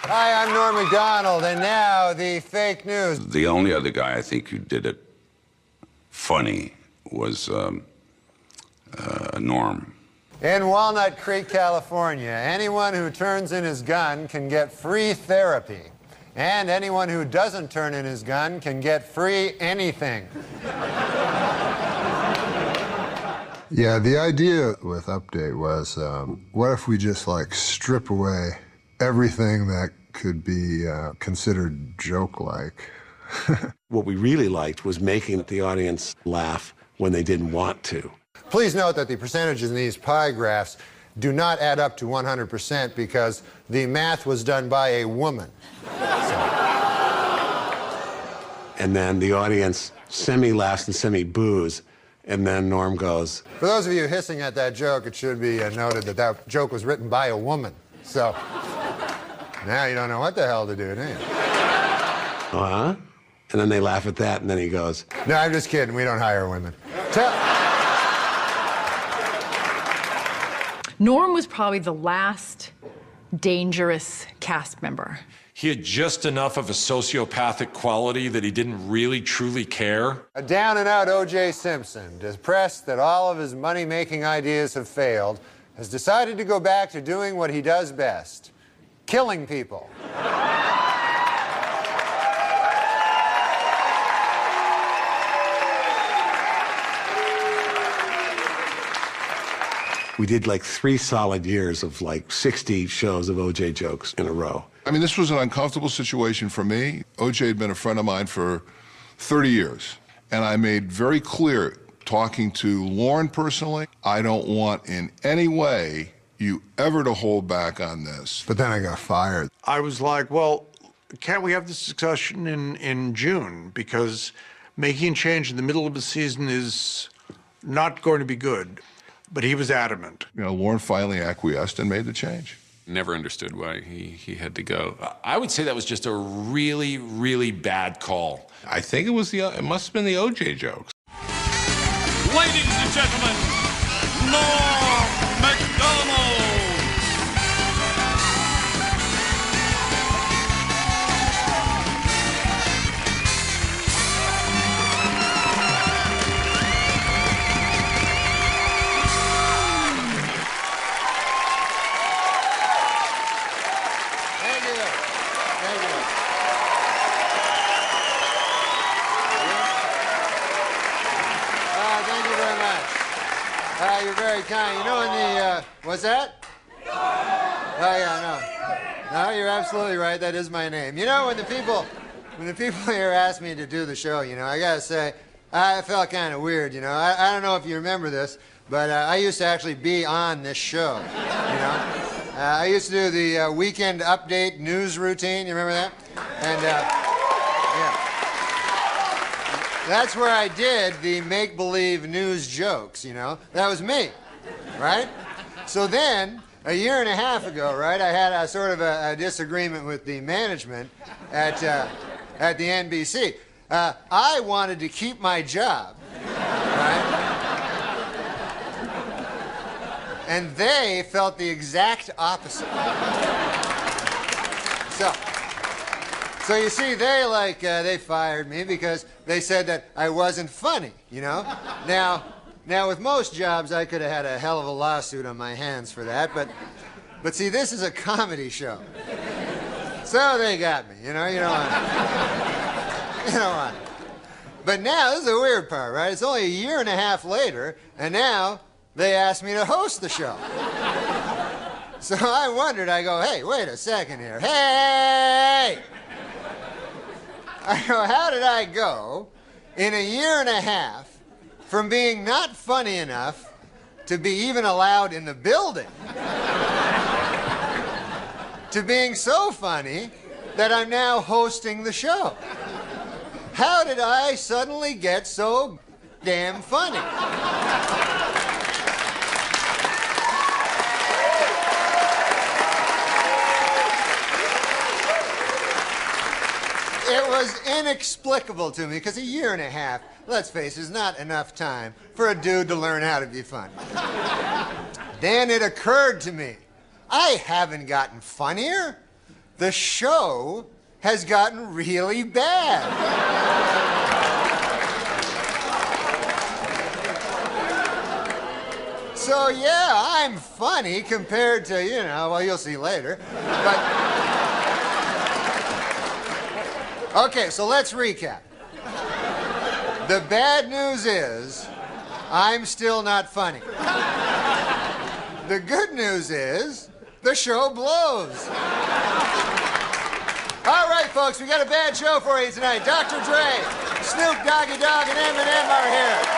Hi, I'm Norm Macdonald, and now the fake news. The only other guy I think who did it funny was Norm. In Walnut Creek, California, anyone who turns in his gun can get free therapy. And anyone who doesn't turn in his gun can get free anything. Yeah, the idea with Update was, what if we just, like, strip away everything that could be considered joke-like? What we really liked was making the audience laugh when they didn't want to. Please note that the percentages in these pie graphs do not add up to 100% because the math was done by a woman. And then the audience semi-laughs and semi-boos, and then Norm goes. For those of you hissing at that joke, it should be noted that that joke was written by a woman. So now you don't know what the hell to do, do you? Uh-huh. And then they laugh at that, and then he goes. No, I'm just kidding. We don't hire women. Norm was probably the last dangerous cast member. He had just enough of a sociopathic quality that he didn't really, truly care. A down-and-out O.J. Simpson, depressed that all of his money-making ideas have failed, has decided to go back to doing what he does best, killing people. We did like 3 solid years of like 60 shows of O.J. jokes in a row. I mean, this was an uncomfortable situation for me. O.J. had been a friend of mine for 30 years, and I made very clear, talking to Lauren personally, I don't want in any way you ever to hold back on this. But then I got fired. I was like, well, can't we have this discussion in June? Because making change in the middle of the season is not going to be good. But he was adamant. You know, Lauren finally acquiesced and made the change. Never understood why he had to go. I would say that was just a really, really bad call. I think it must have been the OJ jokes. Ladies and gentlemen, Norm Macdonald! You're very kind. You know, in the, what's that? Oh, yeah, no. No, you're absolutely right. That is my name. You know, when the people here asked me to do the show, you know, I gotta say, I felt kind of weird, you know. I don't know if you remember this, but I used to actually be on this show, you know. I used to do the weekend update news routine. You remember that? And, yeah. That's where I did the make-believe news jokes, you know. That was me, right? So then, a year and a half ago, right, I had a sort of a disagreement with the management at the NBC. I wanted to keep my job, right? And they felt the exact opposite. So you see, they fired me because they said that I wasn't funny, you know? Now with most jobs, I could have had a hell of a lawsuit on my hands for that, but see, this is a comedy show. So they got me, you know, you don't want it. But now, this is the weird part, right? It's only a year and a half later, and now they asked me to host the show. So I wondered, I go, hey, wait a second here. Hey! I go, how did I go in a year and a half from being not funny enough to be even allowed in the building to being so funny that I'm now hosting the show? How did I suddenly get so damn funny? It was inexplicable to me, because a year and a half, let's face it, is not enough time for a dude to learn how to be funny. Then it occurred to me, I haven't gotten funnier. the show has gotten really bad. So, yeah, I'm funny compared to, well, you'll see later. But. Okay, so let's recap. The bad news is I'm still not funny. The good news is the show blows. All right, folks, we got a bad show for you tonight. Dr. Dre, Snoop Doggy Dogg, and Eminem are here.